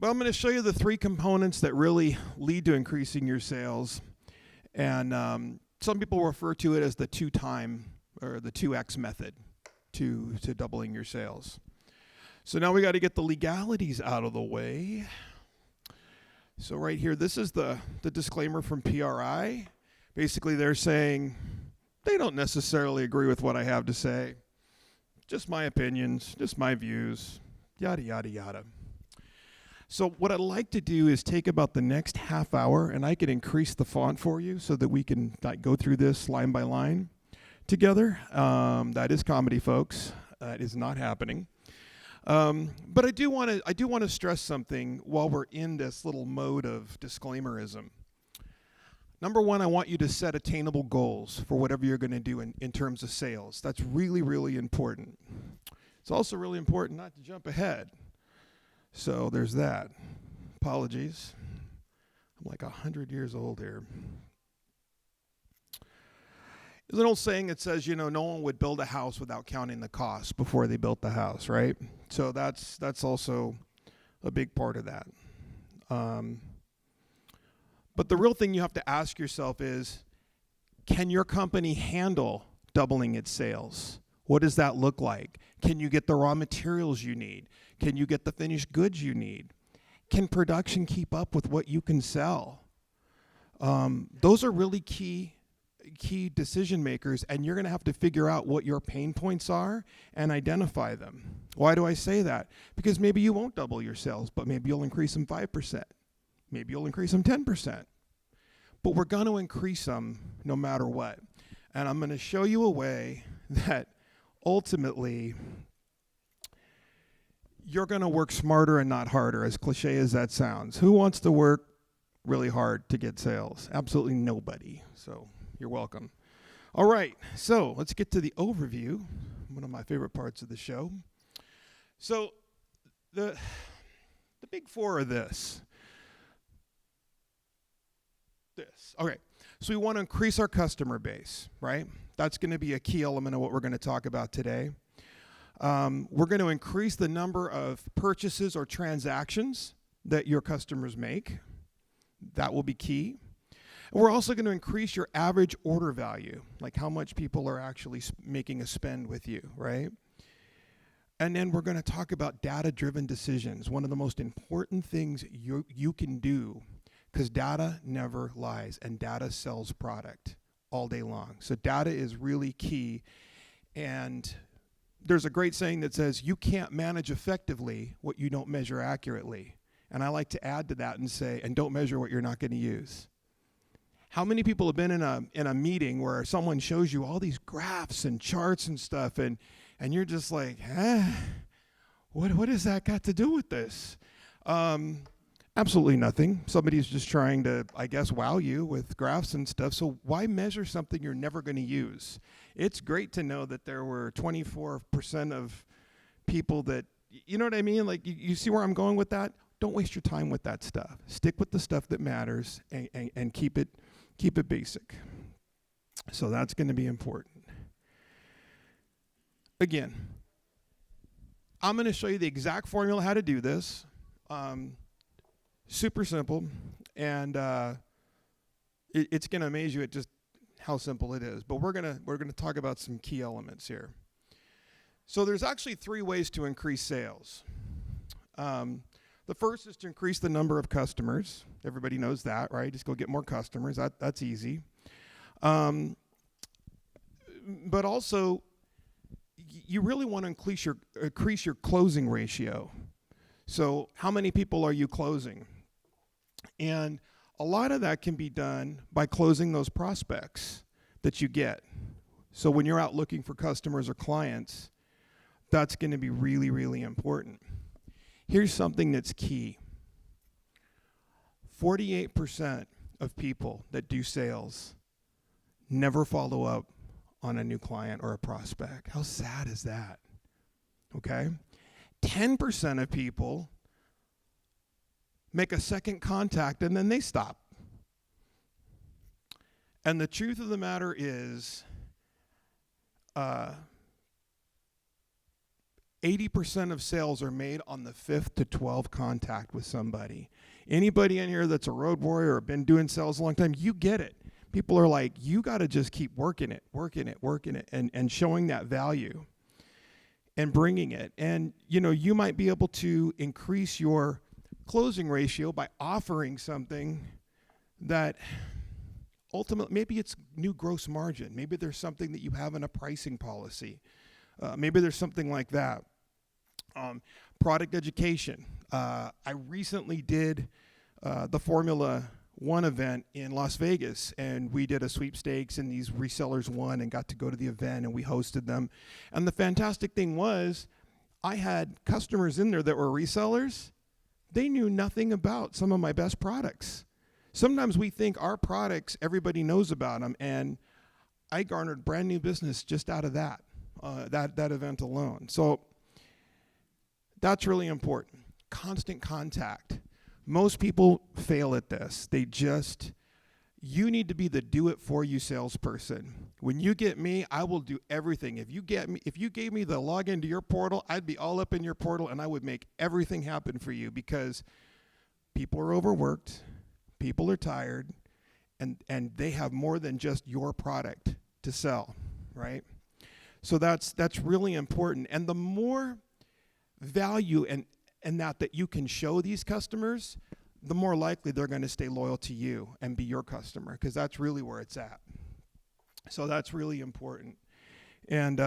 Well, I'm going to show you the three components that really lead to increasing your sales. And some people refer to it as the 2-time or the 2x method to doubling your sales. So now we got to get the legalities out of the way. So right here, this is the disclaimer from PRI. Basically, they're saying they don't necessarily agree with what I have to say. Just my opinions, just my views, yada, yada, yada. So what I'd like to do is take about the next half hour, and I can increase the font for you so that we can go through this line by line together. That is comedy, folks. That is not happening. But I do want to stress something while we're in this little mode of disclaimerism. Number one, I want you to set attainable goals for whatever you're going to do in terms of sales. That's really, really important. It's also really important not to jump ahead. So there's that. Apologies. I'm like 100 years old here. There's an old saying that says, no one would build a house without counting the cost before they built the house, right? So that's also a big part of that. But the real thing you have to ask yourself is, can your company handle doubling its sales? What does that look like? Can you get the raw materials you need? Can you get the finished goods you need? Can production keep up with what you can sell? Those are really key decision makers, and you're going to have to figure out what your pain points are and identify them. Why do I say that? Because maybe you won't double your sales, but maybe you'll increase them 5%. Maybe you'll increase them 10%. But we're going to increase them no matter what. And I'm going to show you a way that ultimately you're going to work smarter and not harder, as cliche as that sounds. Who wants to work really hard to get sales? Absolutely nobody. So you're welcome. All right, so let's get to the overview, one of my favorite parts of the show. So the big four are this. Okay, so we want to increase our customer base, right? That's going to be a key element of what we're going to talk about today. We're going to increase the number of purchases or transactions that your customers make. That will be key. And we're also going to increase your average order value, like how much people are actually making a spend with you, right? And then we're going to talk about data-driven decisions, one of the most important things you can do, because data never lies, and data sells product all day long. So data is really key. And there's a great saying that says, you can't manage effectively what you don't measure accurately. And I like to add to that and say, and don't measure what you're not going to use. How many people have been in a meeting where someone shows you all these graphs and charts and stuff, and you're just like, what has that got to do with this? Absolutely nothing. Somebody's just trying to, I guess, wow you with graphs and stuff. So why measure something you're never going to use? It's great to know that there were 24% of people that, you know what I mean? Like, you see where I'm going with that? Don't waste your time with that stuff. Stick with the stuff that matters and keep it basic. So that's going to be important. Again, I'm going to show you the exact formula how to do this. Super simple, and it's going to amaze you at just how simple it is. But we're gonna talk about some key elements here. So there's actually 3 ways to increase sales. The first is to increase the number of customers. Everybody knows that, right? Just go get more customers. That's easy. But also, you really want to increase your closing ratio. So how many people are you closing? And a lot of that can be done by closing those prospects that you get. So when you're out looking for customers or clients, that's going to be really, really important. Here's something that's key. 48% of people that do sales never follow up on a new client or a prospect. How sad is that? Okay? 10% of people make a second contact and then they stop. And the truth of the matter is, 80% of sales are made on the 5th to 12th contact with somebody. Anybody in here that's a road warrior or been doing sales a long time, you get it. People are like, you got to just keep working it, and showing that value and bringing it. And, you might be able to increase your closing ratio by offering something that ultimately, maybe it's new gross margin. Maybe there's something that you have in a pricing policy. Maybe there's something like that. Product education. I recently did the Formula One event in Las Vegas, and we did a sweepstakes, and these resellers won and got to go to the event, and we hosted them. And the fantastic thing was, I had customers in there that were resellers. They knew nothing about some of my best products. Sometimes we think our products, everybody knows about them, and I garnered brand new business just out of that event alone. So that's really important. Constant contact. Most people fail at this. You need to be the do-it-for-you salesperson. When you get me, I will do everything. If you gave me the login to your portal, I'd be all up in your portal, and I would make everything happen for you, because people are overworked, people are tired, and they have more than just your product to sell, right? So that's really important. And the more value and that you can show these customers, the more likely they're going to stay loyal to you and be your customer, because that's really where it's at. So that's really important. And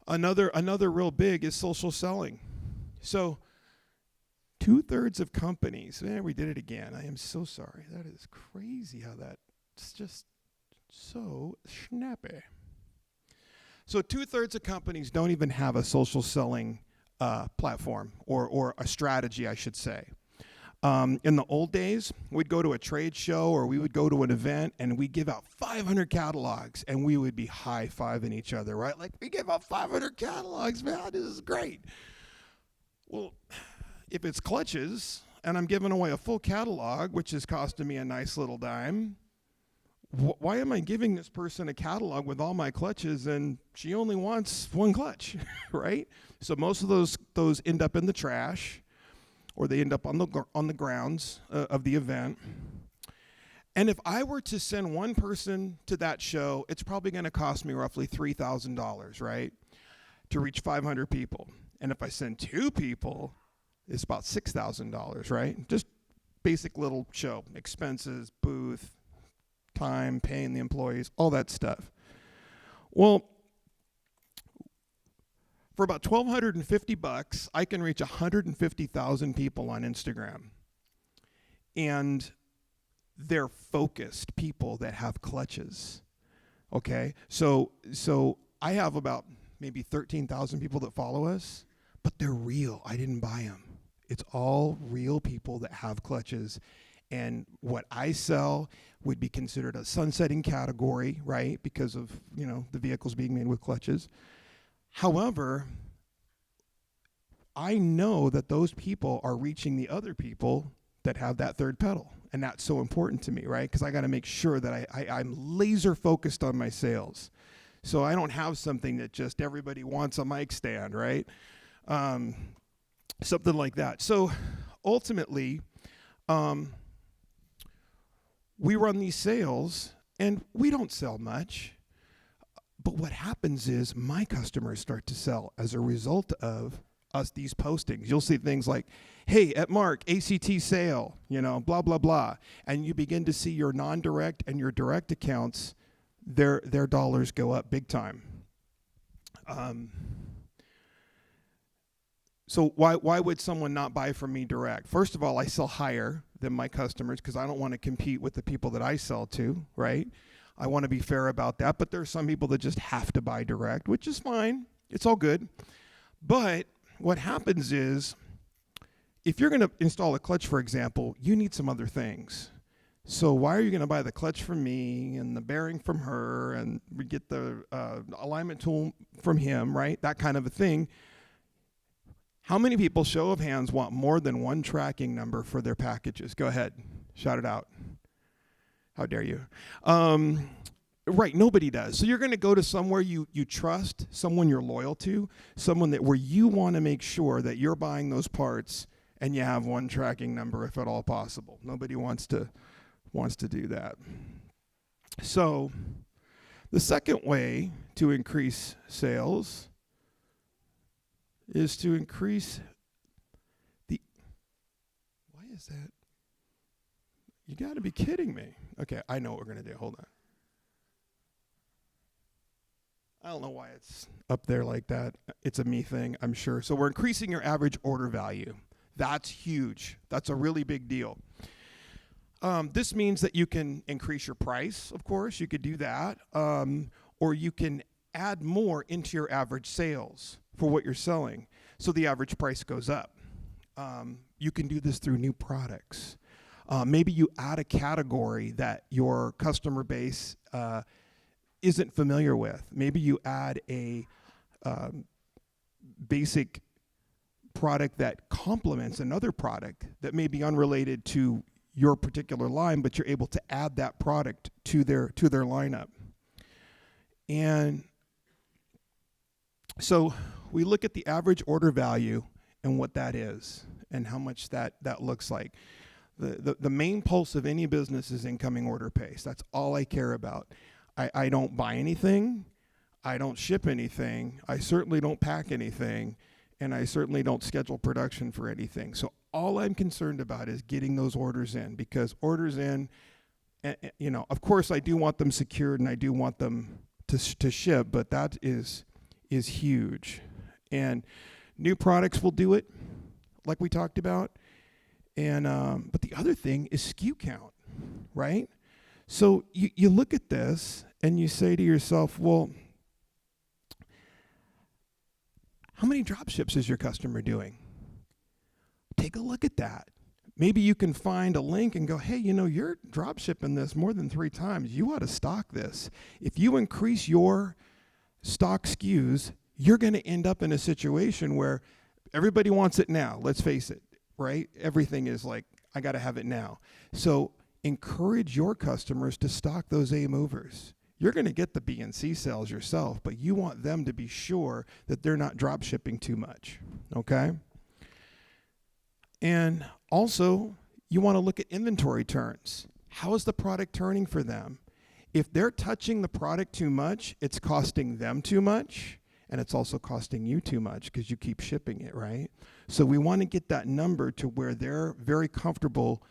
another real big is social selling. So 2/3 of companies, we did it again. I am so sorry. That is crazy how that's just so snappy. So 2/3 of companies don't even have a social selling platform or a strategy, I should say. In the old days, we'd go to a trade show or we would go to an event and we'd give out 500 catalogs and we would be high-fiving each other, right? Like, we give out 500 catalogs, man, this is great. Well, if it's clutches and I'm giving away a full catalog, which is costing me a nice little dime, why am I giving this person a catalog with all my clutches and she only wants one clutch, right? So most of those end up in the trash, or they end up on the grounds of the event. And if I were to send one person to that show, it's probably going to cost me roughly $3,000, right, to reach 500 people. And if I send 2 people, it's about $6,000, right? Just basic little show, expenses, booth, time, paying the employees, all that stuff. Well, for about $1,250, I can reach 150,000 people on Instagram. And they're focused people that have clutches. Okay? So I have about maybe 13,000 people that follow us, but they're real. I didn't buy them. It's all real people that have clutches. And what I sell would be considered a sunsetting category, right? Because of, the vehicles being made with clutches. However, I know that those people are reaching the other people that have that third pedal. And that's so important to me, right? Because I got to make sure that I'm laser focused on my sales. So I don't have something that just everybody wants a mic stand, right? Something like that. So ultimately, we run these sales and we don't sell much. But what happens is my customers start to sell as a result of these postings. You'll see things like, hey, at Mark, ACT sale, blah, blah, blah. And you begin to see your non-direct and your direct accounts, their dollars go up big time. So why would someone not buy from me direct? First of all, I sell higher than my customers because I don't want to compete with the people that I sell to, right? I want to be fair about that, but there are some people that just have to buy direct, which is fine. It's all good. But what happens is, if you're going to install a clutch, for example, you need some other things. So why are you going to buy the clutch from me and the bearing from her and we get the alignment tool from him, right? That kind of a thing. How many people, show of hands, want more than one tracking number for their packages? Go ahead. Shout it out. How dare you? Right, nobody does. So you're going to go to somewhere you trust, someone you're loyal to, someone that where you want to make sure that you're buying those parts and you have one tracking number if at all possible. Nobody wants to do that. So the second way to increase sales is to increase the, why is that? You got to be kidding me. Okay, I know what we're going to do. Hold on. I don't know why it's up there like that. It's a me thing, I'm sure. So we're increasing your average order value. That's huge. That's a really big deal. This means that you can increase your price, of course. You could do that. Or you can add more into your average sales for what you're selling. So the average price goes up. You can do this through new products. Maybe you add a category that your customer base isn't familiar with. Maybe you add a basic product that complements another product that may be unrelated to your particular line, but you're able to add that product to their lineup. And so we look at the average order value and what that is and how much that looks like. The main pulse of any business is incoming order pace. That's all I care about. I don't buy anything, I don't ship anything, I certainly don't pack anything, and I certainly don't schedule production for anything. So all I'm concerned about is getting those orders in, because orders in, of course I do want them secured and I do want them to ship, but that is huge. And new products will do it, like we talked about. And but the other thing is SKU count, right? So you look at this and you say to yourself, well, how many drop ships is your customer doing? Take a look at that. Maybe you can find a link and go, hey, you're drop shipping this more than 3 times. You ought to stock this. If you increase your stock SKUs, you're going to end up in a situation where everybody wants it now. Let's face it, right? Everything is like, I got to have it now. So encourage your customers to stock those A movers. You're going to get the B and C sales yourself, but you want them to be sure that they're not drop shipping too much, okay? And also, you want to look at inventory turns. How is the product turning for them? If they're touching the product too much, it's costing them too much, and it's also costing you too much because you keep shipping it, right? So we want to get that number to where they're very comfortable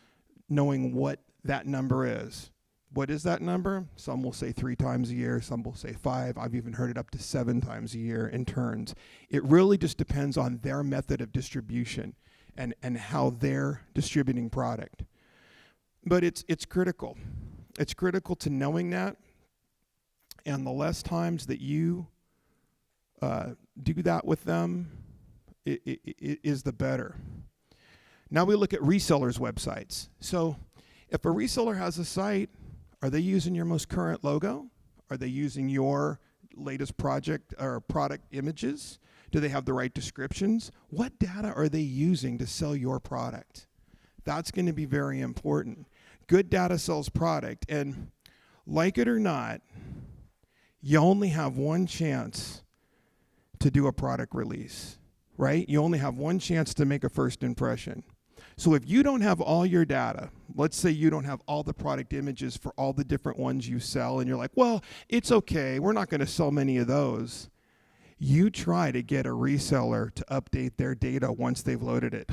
knowing what that number is. What is that number? Some will say 3 times a year, some will say 5. I've even heard it up to 7 times a year in turns. It really just depends on their method of distribution and how they're distributing product. But it's critical. It's critical to knowing that, and the less times that you do that with them, it is the better. Now we look at resellers' websites. So if a reseller has a site, are they using your most current logo? Are they using your latest project or product images? Do they have the right descriptions? What data are they using to sell your product? That's going to be very important. Good data sells product, and like it or not, you only have one chance to do a product release, right? You only have one chance to make a first impression. So if you don't have all your data, let's say you don't have all the product images for all the different ones you sell, and you're like, well, it's okay, we're not going to sell many of those. You try to get a reseller to update their data once they've loaded it.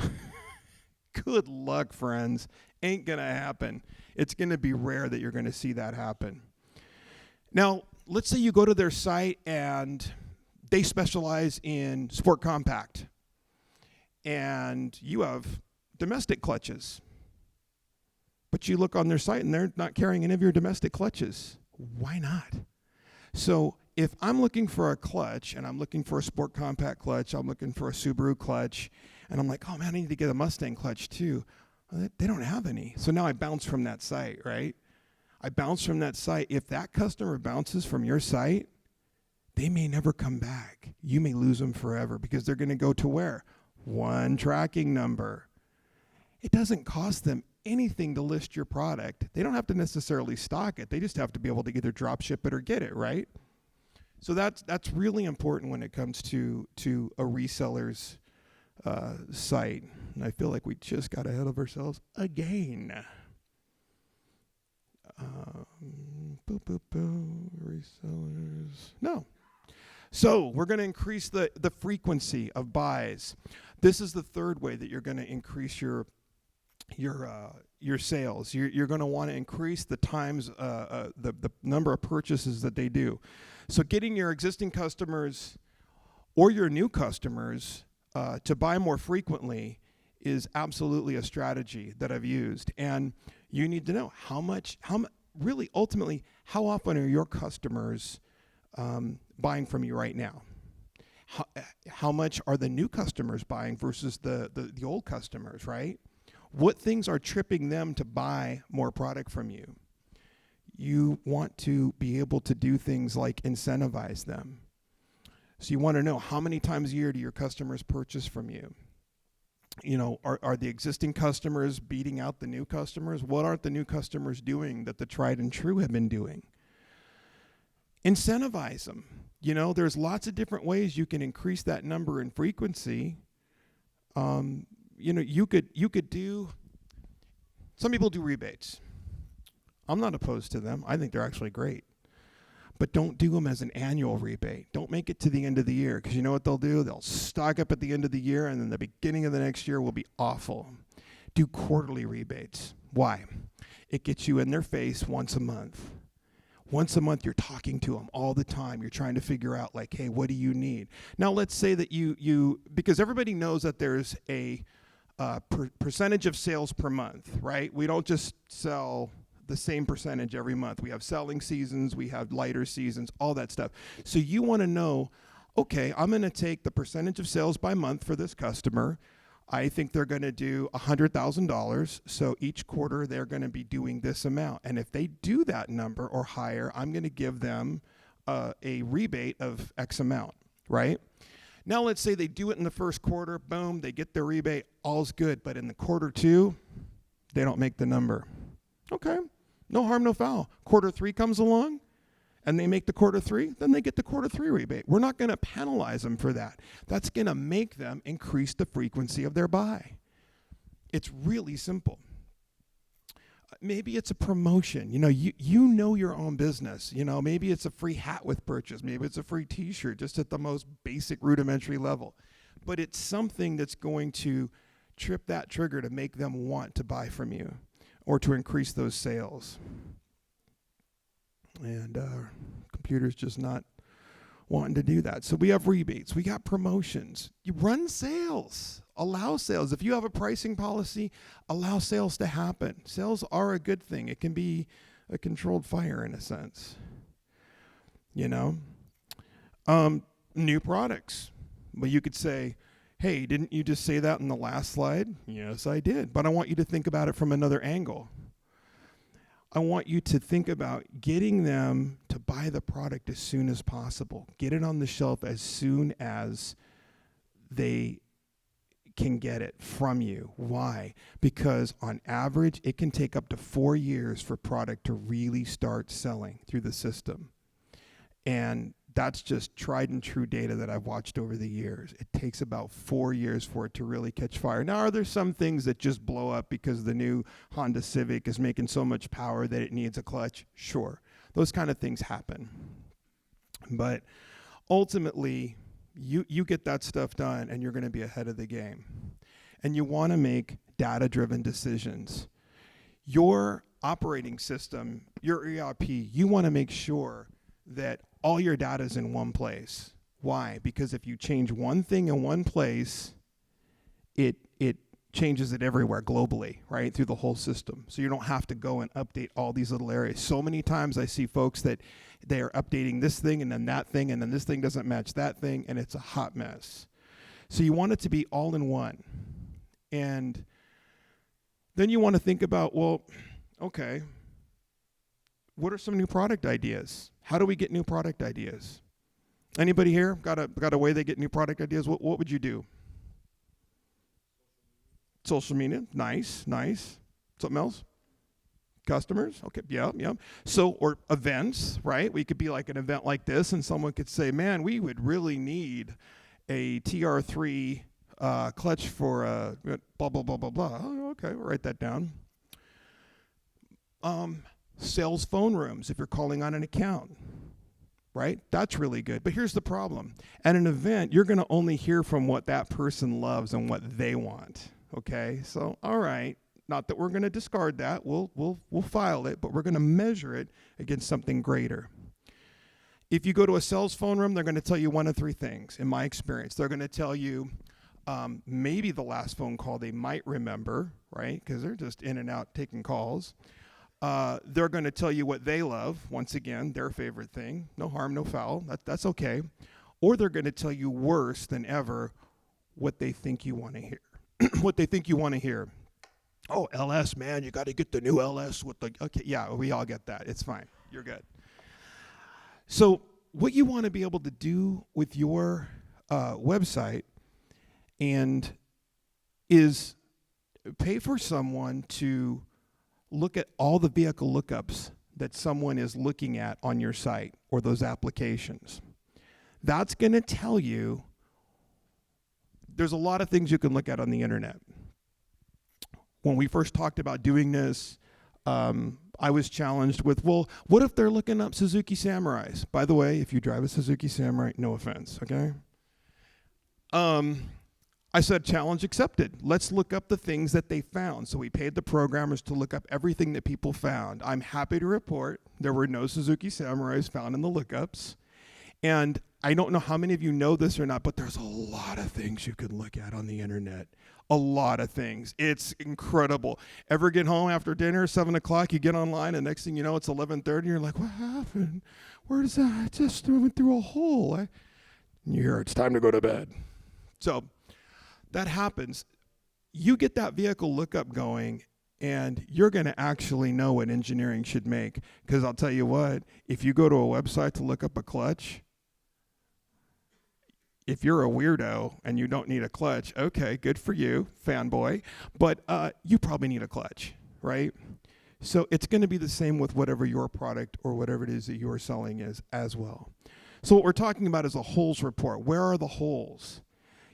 Good luck, friends. Ain't going to happen. It's going to be rare that you're going to see that happen. Now, let's say you go to their site and they specialize in sport compact, and you have domestic clutches. But you look on their site and they're not carrying any of your domestic clutches. Why not? So if I'm looking for a clutch and I'm looking for a sport compact clutch, I'm looking for a Subaru clutch, and I'm like, oh man, I need to get a Mustang clutch too. Well, they don't have any. So now I bounce from that site, right? I bounce from that site. If that customer bounces from your site, they may never come back. You may lose them forever because they're going to go to where? One tracking number. It doesn't cost them anything to list your product. They don't have to necessarily stock it. They just have to be able to either drop ship it or get it, right? So that's really important when it comes to a reseller's site. And I feel like we just got ahead of ourselves again. Resellers. No. So we're going to increase the frequency of buys. This is the third way that you're going to increase your sales. You're going to want to increase the times, the number of purchases that they do. So getting your existing customers or your new customers to buy more frequently is absolutely a strategy that I've used. And you need to know really ultimately, how often are your customers buying from you right now? How much are the new customers buying versus the old customers, right? What things are tripping them to buy more product from you? You want to be able to do things like incentivize them. So you want to know, how many times a year do your customers purchase from you? You know, are the existing customers beating out the new customers? What aren't the new customers doing that the tried and true have been doing? Incentivize them. You know, there's lots of different ways you can increase that number and frequency. You know, you could do, some people do rebates. I'm not opposed to them. I think they're actually great. But don't do them as an annual rebate. Don't make it to the end of the year, because you know what they'll do? They'll stock up at the end of the year, and then the beginning of the next year will be awful. Do quarterly rebates. Why? It gets you in their face once a month. Once a month, you're talking to them all the time. You're trying to figure out, like, hey, what do you need? Now, let's say that you because everybody knows that there's a percentage of sales per month, right? We don't just sell the same percentage every month. We have selling seasons, we have lighter seasons, all that stuff. So you want to know, okay, I'm going to take the percentage of sales by month for this customer. I think they're going to do $100,000. So each quarter they're going to be doing this amount. And if they do that number or higher, I'm going to give them a rebate of X amount, right? Now let's say they do it in the first quarter, boom, they get their rebate, all's good. But in the quarter two, they don't make the number. Okay, no harm, no foul. Quarter three comes along, and they make the quarter three, then they get the quarter three rebate. We're not going to penalize them for that. That's going to make them increase the frequency of their buy. It's really simple. Maybe it's a promotion. You know your own business. You know, maybe it's a free hat with purchase. Maybe it's a free t-shirt, just at the most basic rudimentary level. But it's something that's going to trip that trigger to make them want to buy from you, or to increase those sales. And computer's just not wanting to do that. So we have rebates. We got promotions. You run sales. Allow sales. If you have a pricing policy, allow sales to happen. Sales are a good thing. It can be a controlled fire in a sense. You know? New products. Well, you could say, hey, didn't you just say that in the last slide? Yes, I did. But I want you to think about it from another angle. I want you to think about getting them to buy the product as soon as possible. Get it on the shelf as soon as they can get it from you. Why? Because on average, it can take up to 4 years for product to really start selling through the system. And that's just tried and true data that I've watched over the years. It takes about 4 years for it to really catch fire. Now, are there some things that just blow up because the new Honda Civic is making so much power that it needs a clutch? Sure. Those kind of things happen. But ultimately, you get that stuff done and you're going to be ahead of the game. And you want to make data-driven decisions. Your operating system, your ERP, you want to make sure that all your data is in one place. Why? Because if you change one thing in one place, it changes it everywhere globally, right? Through the whole system. So you don't have to go and update all these little areas. So many times I see folks that they are updating this thing and then that thing, and then this thing doesn't match that thing, and it's a hot mess. So you want it to be all in one. And then you want to think about, well, okay, what are some new product ideas? How do we get new product ideas? Anybody here got a way they get new product ideas? What would you do? Social media, nice. Something else? Customers? Okay, yeah. So, or events, right? We could be like an event like this, and someone could say, man, we would really need a TR3 clutch for blah, blah, blah, blah, blah. Oh, okay, we'll write that down. Sales phone rooms, if you're calling on an account, right? That's really good. But here's the problem. At an event, you're going to only hear from what that person loves and what they want, okay? So, all right. Not that we're going to discard that. We'll file it, but we're going to measure it against something greater. If you go to a sales phone room, they're going to tell you one of three things, in my experience. They're going to tell you maybe the last phone call they might remember, right? Because they're just in and out taking calls. They're going to tell you what they love, once again, their favorite thing. No harm, no foul. That's okay. Or they're going to tell you worse than ever what they think you want to hear. What they think you want to hear. Oh, LS, man, you got to get the new LS with the, okay, yeah, we all get that. It's fine. You're good. So what you want to be able to do with your website is pay for someone to look at all the vehicle lookups that someone is looking at on your site or those applications. That's going to tell you there's a lot of things you can look at on the internet. When we first talked about doing this, I was challenged with, well, what if they're looking up Suzuki Samurais? By the way, if you drive a Suzuki Samurai, no offense, okay? I said, challenge accepted. Let's look up the things that they found. So we paid the programmers to look up everything that people found. I'm happy to report there were no Suzuki Samurais found in the lookups. And I don't know how many of you know this or not, but there's a lot of things you can look at on the internet. A lot of things. It's incredible. Ever get home after dinner, 7 o'clock, you get online, and next thing you know, it's 11:30, you're like, what happened? Where is that? I just went through a hole. And you hear, it's time to go to bed. So that happens. You get that vehicle lookup going, and you're going to actually know what engineering should make. Because I'll tell you what, if you go to a website to look up a clutch, if you're a weirdo and you don't need a clutch, okay, good for you, fanboy. But you probably need a clutch, right? So it's going to be the same with whatever your product or whatever it is that you're selling is as well. So what we're talking about is a holes report. Where are the holes?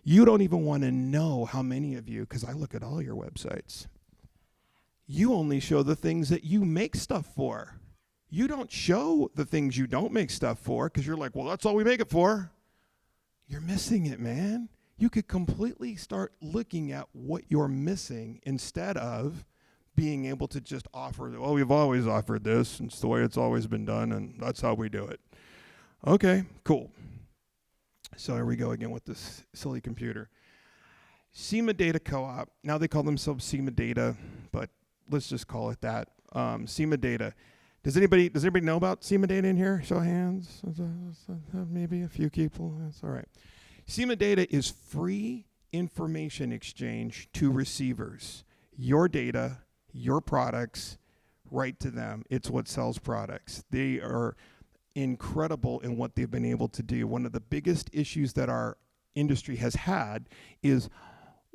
You don't even want to know how many of you, because I look at all your websites, you only show the things that you make stuff for. You don't show the things you don't make stuff for because you're like, well, that's all we make it for. You're missing it, man. You could completely start looking at what you're missing instead of being able to just offer, well, we've always offered this. It's the way it's always been done, and that's how we do it. Okay, cool. So here we go again with this silly computer. SEMA Data Co-op. Now they call themselves SEMA Data, but let's just call it that. SEMA Data. Does anybody know about SEMA Data in here? Show of hands. Maybe a few people. That's all right. SEMA Data is free information exchange to receivers. Your data, your products, right to them. It's what sells products. They are incredible in what they've been able to do. One of the biggest issues that our industry has had is,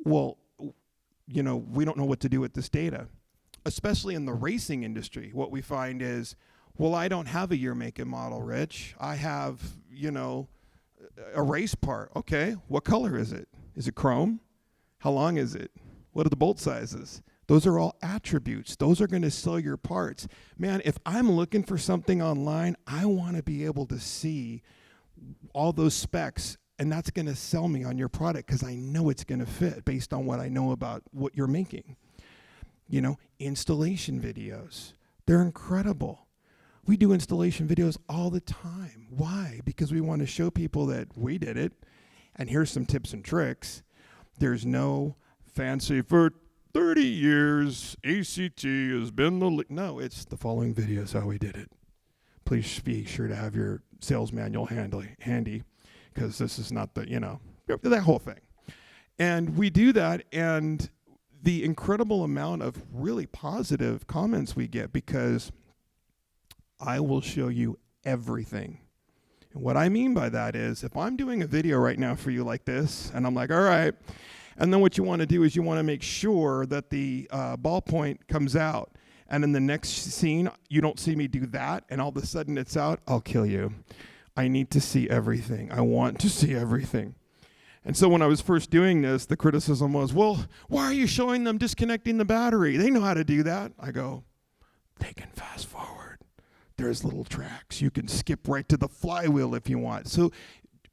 well, we don't know what to do with this data. Especially in the racing industry, what we find is, well, I don't have a year, make, and model, Rich. I have, a race part. Okay, what color is it? Is it chrome? How long is it? What are the bolt sizes? Those are all attributes. Those are going to sell your parts. Man, if I'm looking for something online, I want to be able to see all those specs, and that's going to sell me on your product because I know it's going to fit based on what I know about what you're making. Installation videos. They're incredible. We do installation videos all the time. Why? Because we want to show people that we did it, and here's some tips and tricks. There's no fancy, for 30 years, ACT has been the... No, it's the following video is how we did it. Please be sure to have your sales manual handy, because this is not that whole thing. And we do that, and the incredible amount of really positive comments we get, because I will show you everything. And what I mean by that is, if I'm doing a video right now for you like this, and I'm like, all right, And then what you want to do is you want to make sure that the ballpoint comes out. And in the next scene, you don't see me do that, and all of a sudden it's out, I'll kill you. I need to see everything. I want to see everything. And so when I was first doing this, the criticism was, well, why are you showing them disconnecting the battery? They know how to do that. I go, they can fast forward. There's little tracks. You can skip right to the flywheel if you want. So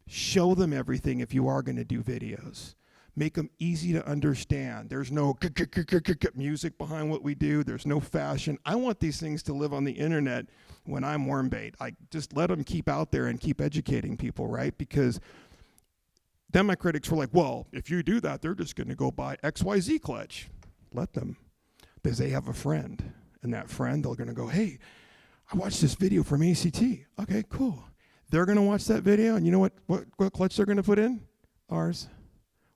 show them everything if you are going to do videos. Make them easy to understand. There's no music behind what we do. There's no fashion. I want these things to live on the internet when I'm worm bait. I just let them keep out there and keep educating people, right? Because then my critics were like, well, if you do that, they're just going to go buy XYZ clutch. Let them. Because they have a friend. And that friend, they're going to go, hey, I watched this video from ACT. Okay, cool. They're going to watch that video, and you know what clutch they're going to put in? Ours.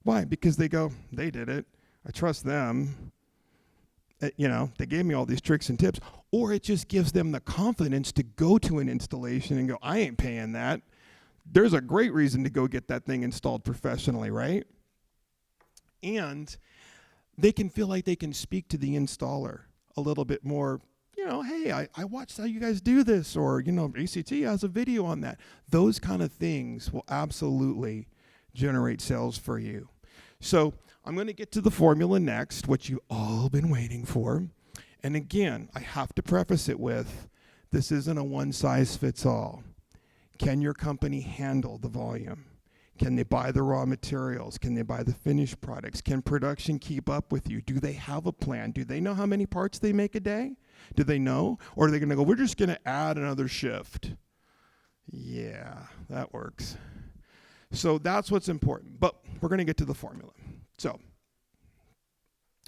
Why? Because they go, they did it. I trust them. They gave me all these tricks and tips. Or it just gives them the confidence to go to an installation and go, I ain't paying that. There's a great reason to go get that thing installed professionally, right? And they can feel like they can speak to the installer a little bit more. Hey, I watched how you guys do this, or, ACT has a video on that. Those kind of things will absolutely generate sales for you. So I'm going to get to the formula next, what you all been waiting for. And again, I have to preface it with, this isn't a one-size-fits-all. Can your company handle the volume? Can they buy the raw materials? Can they buy the finished products? Can production keep up with you? Do they have a plan? Do they know how many parts they make a day? Do they know? Or are they going to go, we're just going to add another shift? Yeah, that works. So that's what's important. But we're going to get to the formula. So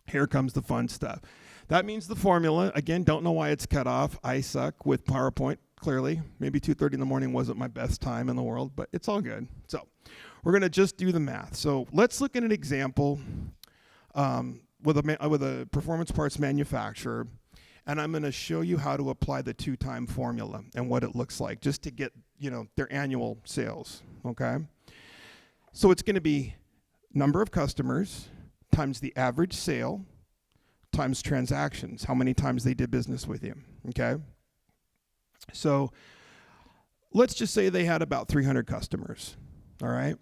here comes the fun stuff. That means the formula, again, don't know why it's cut off. I suck with PowerPoint, clearly. Maybe 2:30 in the morning wasn't my best time in the world, but it's all good. So we're going to just do the math. So let's look at an example with a performance parts manufacturer, and I'm going to show you how to apply the 2-time formula and what it looks like just to get, their annual sales, okay? So it's going to be number of customers times the average sale times transactions, how many times they did business with you, okay? So let's just say they had about 300 customers, all right?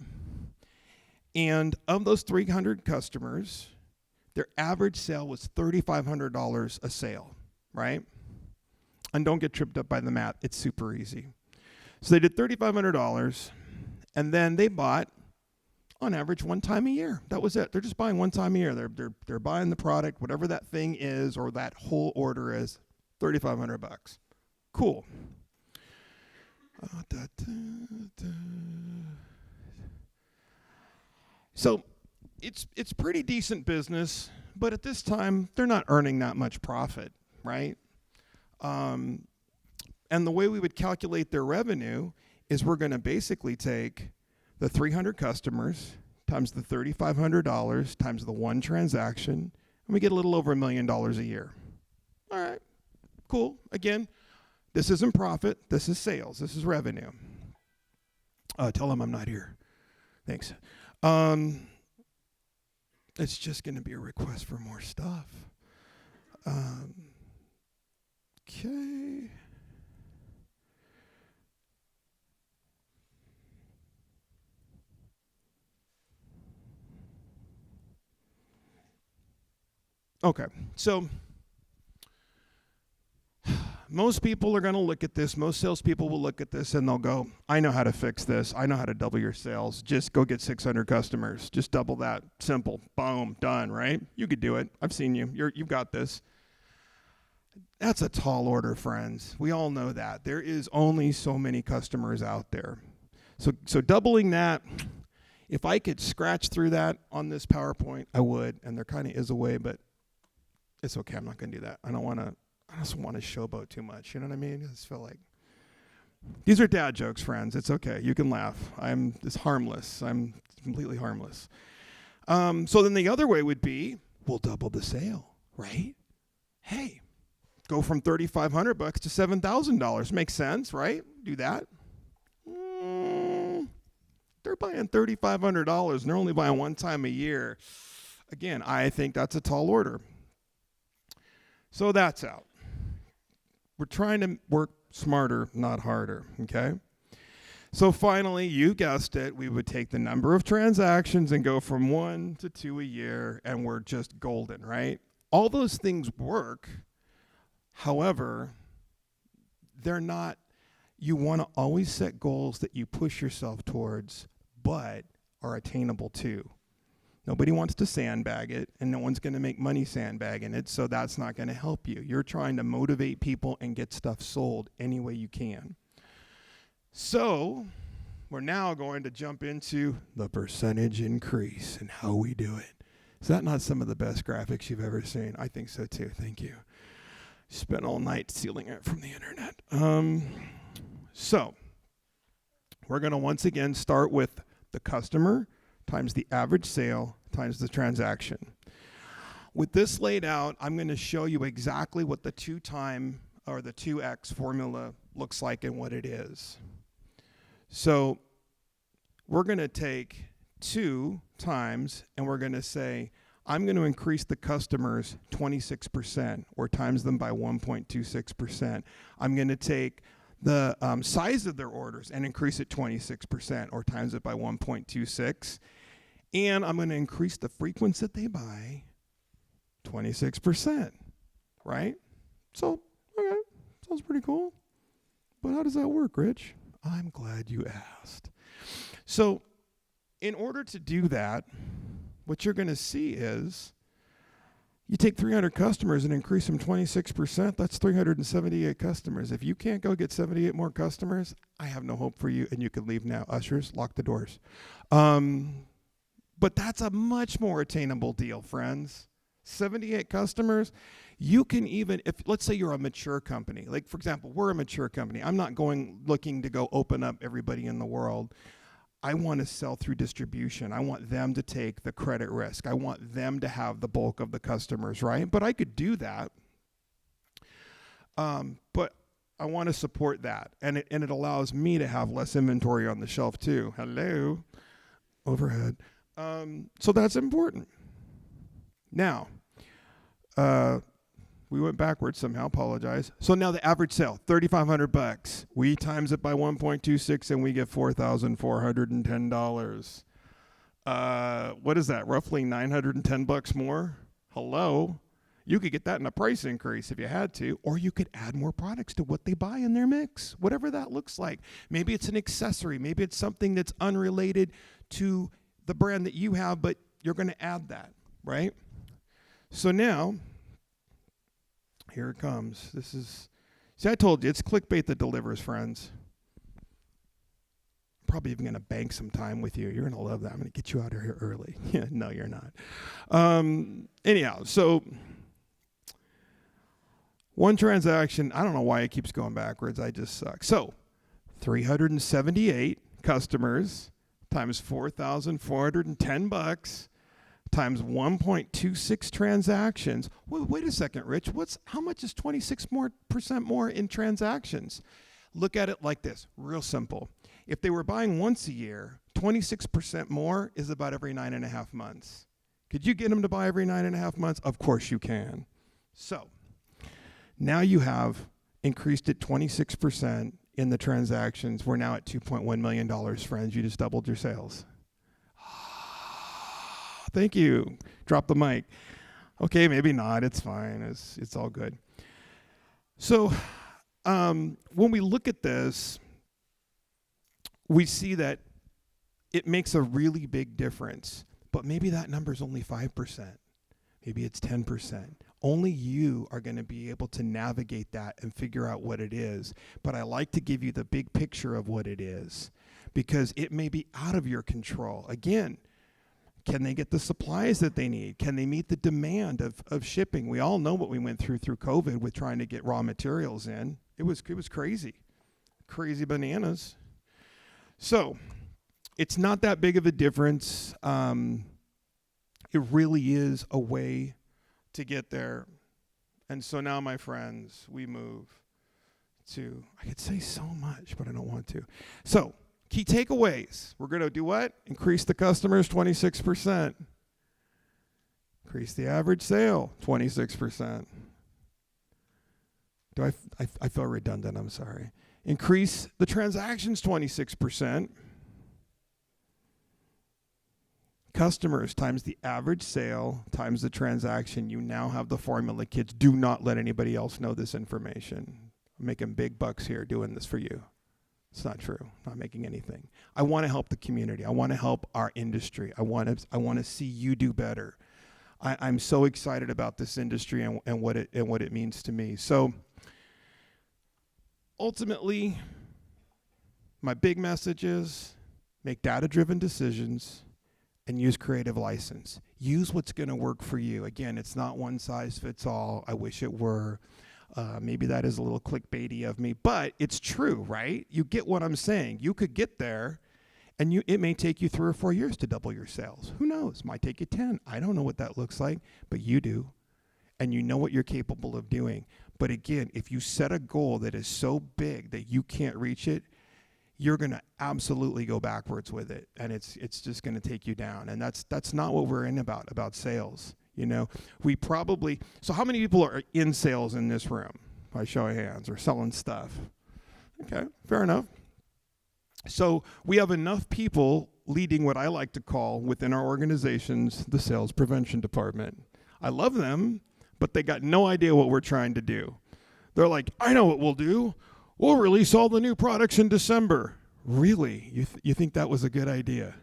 And of those 300 customers, their average sale was $3,500 a sale, right? And don't get tripped up by the math. It's super easy. So they did $3,500, and then they bought, on average, 1 time a year. That was it. They're just buying 1 time a year. They're buying the product, whatever that thing is or that whole order is, $3,500. Cool. So it's pretty decent business, but at this time they're not earning that much profit, right? And the way we would calculate their revenue is we're going to basically take the 300 customers times the $3,500 times the 1 transaction, and we get a little over $1 million a year. All right, cool. Again, this isn't profit. This is sales. This is revenue. Tell them I'm not here. Thanks. It's just going to be a request for more stuff. Okay. Okay, so most people are going to look at this. Most salespeople will look at this and they'll go, I know how to fix this. I know how to double your sales. Just go get 600 customers. Just double that. Simple. Boom. Done, right? You could do it. I've seen you. You've got this. That's a tall order, friends. We all know that. There is only so many customers out there. So doubling that, if I could scratch through that on this PowerPoint, I would. And there kind of is a way, but it's okay. I'm not going to do that. I just want to showboat too much. You know what I mean? I just feel like these are dad jokes, friends. It's okay. You can laugh. It's harmless. I'm completely harmless. So then the other way would be, we'll double the sale, right? Hey, go from $3,500 to $7,000. Makes sense, right? Do that. $3,500 they're buying $3,500 and they're only buying one time a year. Again, I think that's a tall order. So that's out. We're trying to work smarter, not harder, okay? So finally, you guessed it, we would take the number of transactions and go from 1 to 2 a year, and we're just golden, right? All those things work. However, they're not, you want to always set goals that you push yourself towards, but are attainable too. Nobody wants to sandbag it, and no one's going to make money sandbagging it, so that's not going to help you. You're trying to motivate people and get stuff sold any way you can. So we're now going to jump into the percentage increase and how we do it. Is that not some of the best graphics you've ever seen? I think so too. Thank you. Spent all night stealing it from the internet. So we're going to once again start with the customer times the average sale times the transaction. With this laid out, I'm going to show you exactly what the 2-time or the 2x formula looks like and what it is. So we're going to take 2 times and we're going to say, I'm going to increase the customers 26% or times them by 1.26%. I'm going to take the size of their orders and increase it 26% or times it by 1.26. And I'm going to increase the frequency that they buy 26%, right? So, okay, sounds pretty cool. But how does that work, Rich? I'm glad you asked. So, in order to do that, what you're going to see is you take 300 customers and increase them 26%, that's 378 customers. If you can't go get 78 more customers, I have no hope for you, and you can leave now. Ushers, lock the doors. But that's a much more attainable deal, friends. 78 customers, you can even, if let's say you're a mature company, like for example, we're a mature company. I'm not looking to go open up everybody in the world. I want to sell through distribution. I want them to take the credit risk. I want them to have the bulk of the customers, right? But I could do that. But I want to support that. And it allows me to have less inventory on the shelf too. Hello, overhead. So that's important. Now, we went backwards somehow, apologize. So now the average sale, $3,500. We times it by 1.26 and we get $4,410. What is that, roughly $910 more? Hello? You could get that in a price increase if you had to, or you could add more products to what they buy in their mix, whatever that looks like. Maybe it's an accessory. Maybe it's something that's unrelated to the brand that you have, but you're going to add that, right? So now, here it comes. See, I told you, it's clickbait that delivers, friends. Probably even going to bank some time with you. You're going to love that. I'm going to get you out of here early. Yeah, no, you're not. Anyhow, so one transaction, I don't know why it keeps going backwards. I just suck. So 378 customers times $4,410 times 1.26 transactions. Wait a second, Rich. How much is 26% more in transactions? Look at it like this, real simple. If they were buying once a year, 26% more is about every 9.5 months. Could you get them to buy every 9.5 months? Of course you can. So now you have increased it 26% in the transactions. We're now at $2.1 million, friends. You just doubled your sales. Thank you. Drop the mic. Okay, maybe not. It's fine. It's all good. So when we look at this, we see that it makes a really big difference. But maybe that number is only 5%. Maybe it's 10%. Only you are going to be able to navigate that and figure out what it is. But I like to give you the big picture of what it is, because it may be out of your control. Again, can they get the supplies that they need? Can they meet the demand of shipping? We all know what we went through COVID with trying to get raw materials in. It was crazy. Crazy bananas. So it's not that big of a difference. It really is a way to get there. And so now, my friends, we move to, I could say so much, but I don't want to. So Key takeaways. We're going to do what? Increase the customers 26%. Increase the average sale 26%. I feel redundant, I'm sorry. Increase the transactions 26%. Customers times the average sale times the transaction. You now have the formula, kids. Do not let anybody else know this information. I'm making big bucks here doing this for you. It's not true. I'm not making anything. I want to help the community. I want to help our industry. I want to see you do better. I'm so excited about this industry and what it means to me. So ultimately, my big message is make data-driven decisions and use creative license. Use what's going to work for you. Again, it's not one size fits all. I wish it were. Maybe that is a little clickbaity of me, but it's true, right? You get what I'm saying. You could get there, and it may take you 3 or 4 years to double your sales. Who knows? Might take you 10. I don't know what that looks like, but you do, and you know what you're capable of doing. But again, if you set a goal that is so big that you can't reach it, you're going to absolutely go backwards with it, and it's just going to take you down. And that's not what we're in about sales. You know, so how many people are in sales in this room by show of hands or selling stuff? Okay, fair enough. So we have enough people leading what I like to call within our organizations the sales prevention department. I love them, but they got no idea what we're trying to do. They're like, I know what we'll do. We'll release all the new products in December. Really? You think that was a good idea?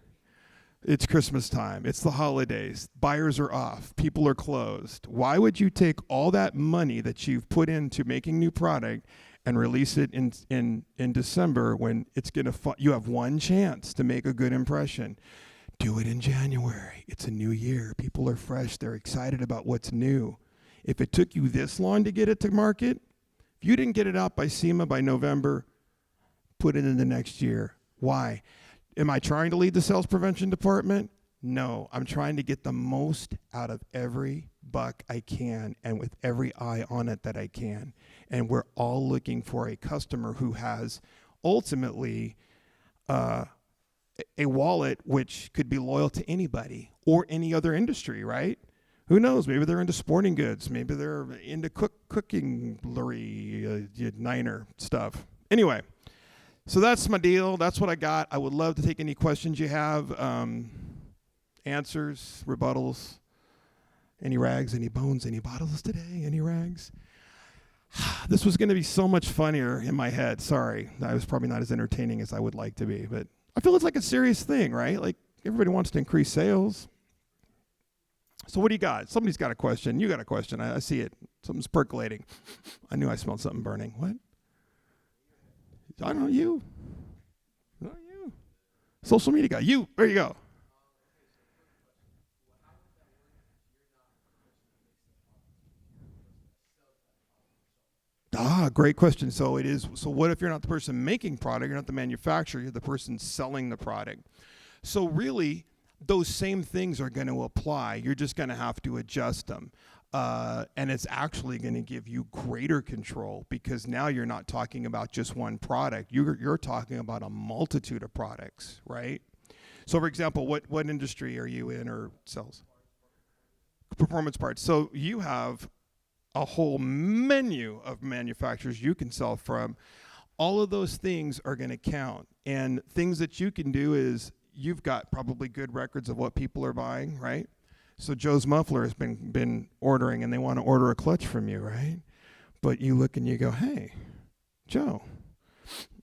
It's Christmas time. It's the holidays. Buyers are off. People are closed. Why would you take all that money that you've put into making new product and release it in December when it's going to you have one chance to make a good impression? Do it in January. It's a new year. People are fresh. They're excited about what's new. If it took you this long to get it to market, if you didn't get it out by SEMA by November, put it in the next year. Why? Am I trying to lead the sales prevention department? No, I'm trying to get the most out of every buck I can and with every eye on it that I can. And we're all looking for a customer who has ultimately a wallet which could be loyal to anybody or any other industry, right? Who knows? Maybe they're into sporting goods. Maybe they're into cooking niner stuff. Anyway, so that's my deal. That's what I got. I would love to take any questions you have, answers, rebuttals. Any rags, any bones, any bottles today? Any rags? This was going to be so much funnier in my head. Sorry. I was probably not as entertaining as I would like to be. But I feel it's like a serious thing, right? Like everybody wants to increase sales. So what do you got? Somebody's got a question. You got a question. I see it. Something's percolating. I knew I smelled something burning. What? I don't know. You. Not you. Social media guy. You. There you go. Great question. So it is. So what if you're not the person making product? You're not the manufacturer. You're the person selling the product. So really, those same things are going to apply. You're just going to have to adjust them. And it's actually going to give you greater control because now you're not talking about just one product. You're talking about a multitude of products, right? So, for example, what industry are you in or sells? Performance parts. So you have a whole menu of manufacturers you can sell from. All of those things are going to count. And things that you can do is you've got probably good records of what people are buying, right? So Joe's Muffler has been ordering, and they want to order a clutch from you, right? But you look and you go, hey, Joe,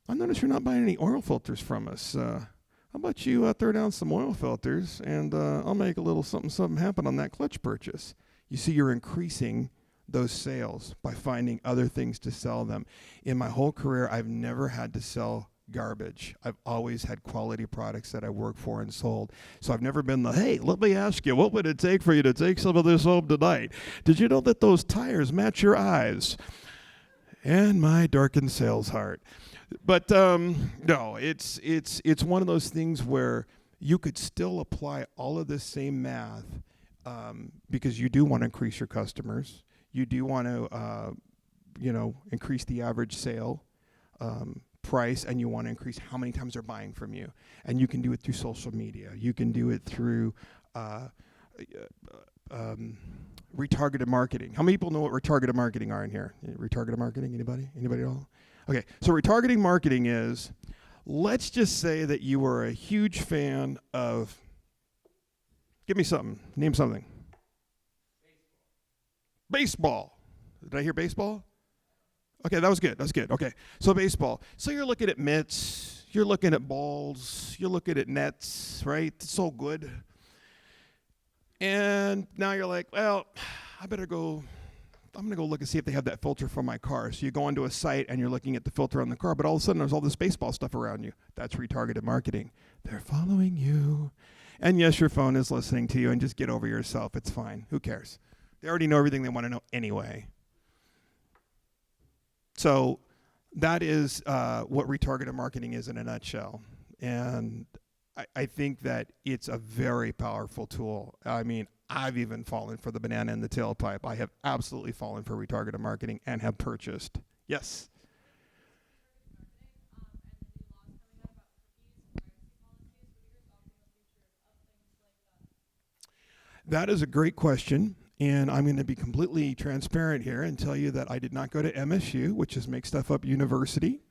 I noticed you're not buying any oil filters from us. How about you throw down some oil filters, and I'll make a little something happen on that clutch purchase. You see, you're increasing those sales by finding other things to sell them. In my whole career, I've never had to sell garbage. I've always had quality products that I worked for and sold. So I've never been hey, let me ask you, what would it take for you to take some of this home tonight? Did you know that those tires match your eyes? And my darkened sales heart. But no, it's one of those things where you could still apply all of the same math because you do want to increase your customers. You do want to, increase the average sale. price and you want to increase how many times they're buying from you. And you can do it through social media. You can do it through retargeted marketing. How many people know what retargeted marketing are in here? Retargeted marketing, anybody? Anybody at all? Okay, so retargeting marketing is, let's just say that you were a huge fan of, give me something, name something. Baseball. Did I hear baseball? Okay, that was good. Okay, so baseball. So you're looking at mitts, you're looking at balls, you're looking at nets, right? It's so good. And now you're like, well, I'm going to go look and see if they have that filter for my car. So you go onto a site and you're looking at the filter on the car, but all of a sudden there's all this baseball stuff around you. That's retargeted marketing. They're following you. And yes, your phone is listening to you, and just get over yourself. It's fine. Who cares? They already know everything they want to know anyway. So that is what retargeted marketing is in a nutshell. And I think that it's a very powerful tool. I mean, I've even fallen for the banana in the tailpipe. I have absolutely fallen for retargeted marketing and have purchased. Yes? That is a great question. And I'm going to be completely transparent here and tell you that I did not go to MSU, which is Make Stuff Up University.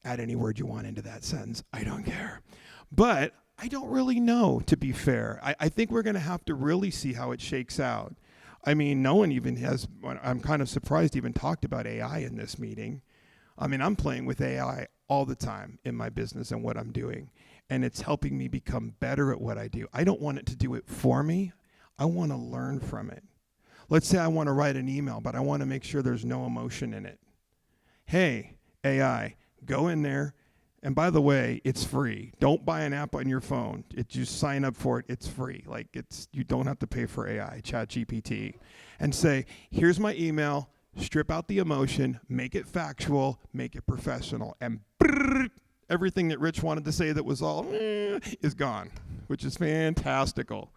Add any word you want into that sentence. I don't care. But I don't really know, to be fair. I think we're going to have to really see how it shakes out. I mean, no one even has, I'm kind of surprised, even talked about AI in this meeting. I mean, I'm playing with AI all the time in my business and what I'm doing. And it's helping me become better at what I do. I don't want it to do it for me. I want to learn from it. Let's say I want to write an email, but I want to make sure there's no emotion in it. Hey, AI, go in there. And by the way, it's free. Don't buy an app on your phone. Just sign up for it. It's free. You don't have to pay for AI, ChatGPT. And say, here's my email. Strip out the emotion. Make it factual. Make it professional. And everything that Rich wanted to say that was all is gone, which is fantastical.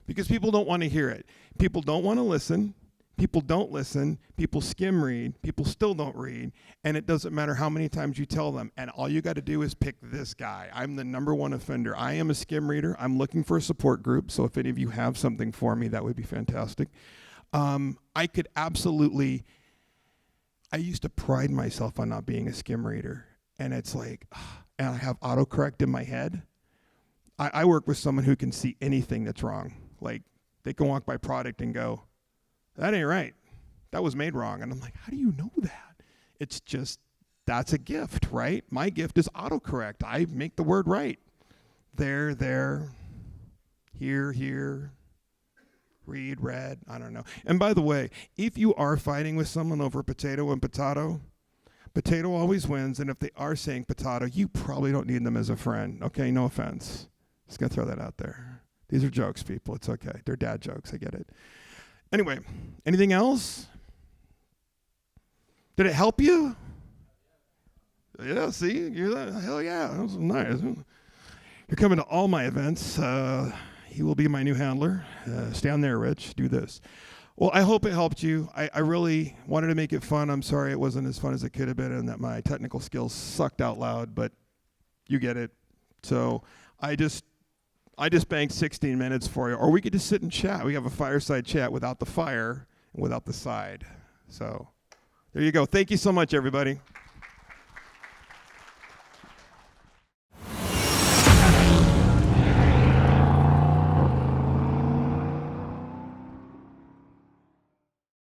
Because people don't want to hear it. People don't want to listen. People don't listen. People skim read. People still don't read. And it doesn't matter how many times you tell them. And all you got to do is pick this guy. I'm the number one offender. I am a skim reader. I'm looking for a support group. So if any of you have something for me, that would be fantastic. I could absolutely, I used to pride myself on not being a skim reader. And it's like, and I have autocorrect in my head. I work with someone who can see anything that's wrong. Like, they can walk by product and go, that ain't right. That was made wrong. And I'm like, how do you know that? It's just, that's a gift, right? My gift is autocorrect. I make the word right. There, here, read, read, I don't know. And by the way, if you are fighting with someone over potato and potato, potato always wins. And if they are saying potato, you probably don't need them as a friend. Okay, no offense. Just gonna throw that out there. These are jokes, people. It's okay. They're dad jokes. I get it. Anyway, anything else? Did it help you? Yeah, see? Hell yeah. That was nice. You're coming to all my events. He will be my new handler. Stand there, Rich. Do this. Well, I hope it helped you. I really wanted to make it fun. I'm sorry it wasn't as fun as it could have been and that my technical skills sucked out loud, but you get it. So I just banked 16 minutes for you. Or we could just sit and chat. We have a fireside chat without the fire and without the side. So there you go. Thank you so much, everybody.